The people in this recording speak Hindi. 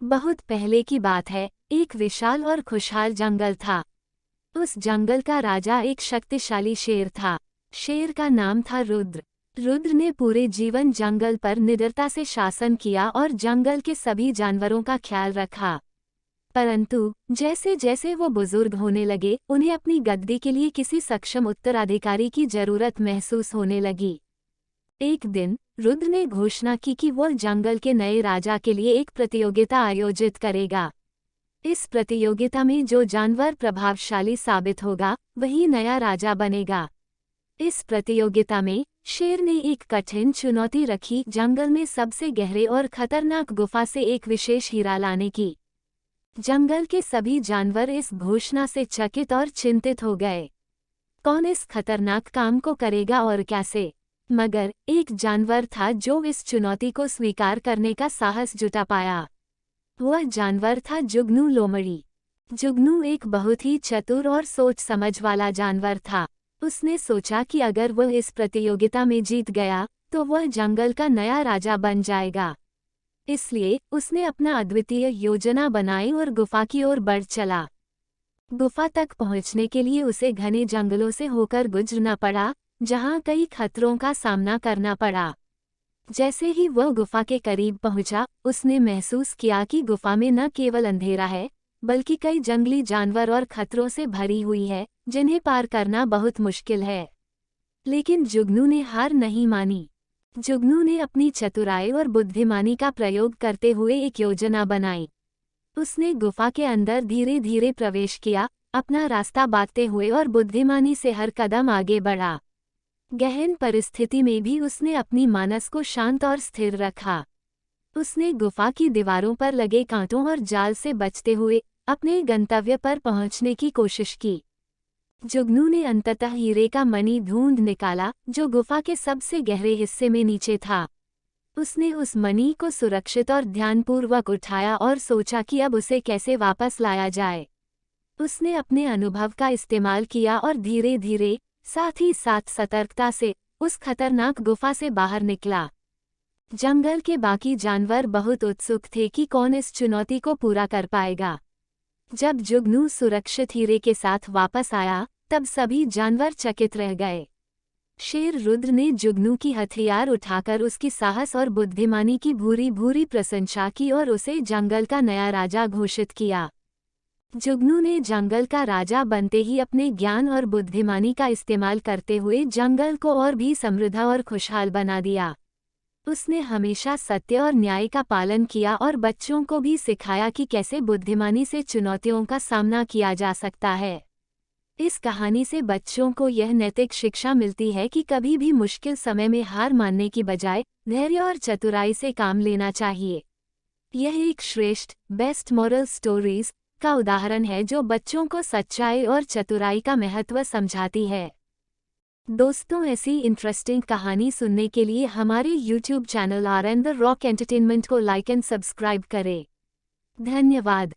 बहुत पहले की बात है, एक विशाल और खुशहाल जंगल था। उस जंगल का राजा एक शक्तिशाली शेर था। शेर का नाम था रुद्र। रुद्र ने पूरे जीवन जंगल पर निडरता से शासन किया और जंगल के सभी जानवरों का ख्याल रखा। परंतु जैसे जैसे वो बुजुर्ग होने लगे, उन्हें अपनी गद्दी के लिए किसी सक्षम उत्तराधिकारी की जरूरत महसूस होने लगी। एक दिन रुद्र ने घोषणा की कि वो जंगल के नए राजा के लिए एक प्रतियोगिता आयोजित करेगा। इस प्रतियोगिता में जो जानवर प्रभावशाली साबित होगा, वही नया राजा बनेगा। इस प्रतियोगिता में शेर ने एक कठिन चुनौती रखी, जंगल में सबसे गहरे और खतरनाक गुफा से एक विशेष हीरा लाने की। जंगल के सभी जानवर इस घोषणा से चकित और चिंतित हो गए। कौन इस खतरनाक काम को करेगा और कैसे? मगर एक जानवर था जो इस चुनौती को स्वीकार करने का साहस जुटा पाया। वह जानवर था जुगनू लोमड़ी। जुगनू एक बहुत ही चतुर और सोच समझ वाला जानवर था। उसने सोचा कि अगर वह इस प्रतियोगिता में जीत गया तो वह जंगल का नया राजा बन जाएगा। इसलिए उसने अपना अद्वितीय योजना बनाई और गुफा की ओर बढ़ चला। गुफा तक पहुंचने के लिए उसे घने जंगलों से होकर गुजरना पड़ा, जहां कई खतरों का सामना करना पड़ा। जैसे ही वह गुफा के करीब पहुंचा, उसने महसूस किया कि गुफा में न केवल अंधेरा है, बल्कि कई जंगली जानवर और खतरों से भरी हुई है, जिन्हें पार करना बहुत मुश्किल है। लेकिन जुगनू ने हार नहीं मानी। जुगनू ने अपनी चतुराई और बुद्धिमानी का प्रयोग करते हुए एक योजना बनाई। उसने गुफा के अंदर धीरे धीरे प्रवेश किया, अपना रास्ता बांटते हुए और बुद्धिमानी से हर कदम आगे बढ़ा। गहन परिस्थिति में भी उसने अपनी मानस को शांत और स्थिर रखा। उसने गुफा की दीवारों पर लगे कांटों और जाल से बचते हुए अपने गंतव्य पर पहुंचने की कोशिश की। जुगनू ने अंततः हीरे का मणि ढूंढ निकाला, जो गुफा के सबसे गहरे हिस्से में नीचे था। उसने उस मणि को सुरक्षित और ध्यानपूर्वक उठाया और सोचा कि अब उसे कैसे वापस लाया जाए। उसने अपने अनुभव का इस्तेमाल किया और धीरे धीरे, साथ ही साथ सतर्कता से, उस खतरनाक गुफा से बाहर निकला। जंगल के बाकी जानवर बहुत उत्सुक थे कि कौन इस चुनौती को पूरा कर पाएगा। जब जुगनू सुरक्षित हीरे के साथ वापस आया, तब सभी जानवर चकित रह गए। शेर रुद्र ने जुगनू की हथियार उठाकर उसकी साहस और बुद्धिमानी की भूरी भूरी प्रशंसा की और उसे जंगल का नया राजा घोषित किया। जुगनू ने जंगल का राजा बनते ही अपने ज्ञान और बुद्धिमानी का इस्तेमाल करते हुए जंगल को और भी समृद्ध और खुशहाल बना दिया। उसने हमेशा सत्य और न्याय का पालन किया और बच्चों को भी सिखाया कि कैसे बुद्धिमानी से चुनौतियों का सामना किया जा सकता है। इस कहानी से बच्चों को यह नैतिक शिक्षा मिलती है कि कभी भी मुश्किल समय में हार मानने की बजाय धैर्य और चतुराई से काम लेना चाहिए। यह एक श्रेष्ठ बेस्ट मॉरल स्टोरीज का उदाहरण है जो बच्चों को सच्चाई और चतुराई का महत्व समझाती है। दोस्तों, ऐसी इंटरेस्टिंग कहानी सुनने के लिए हमारे YouTube channel R N the rock entertainment को लाइक एंड सब्सक्राइब करें। धन्यवाद।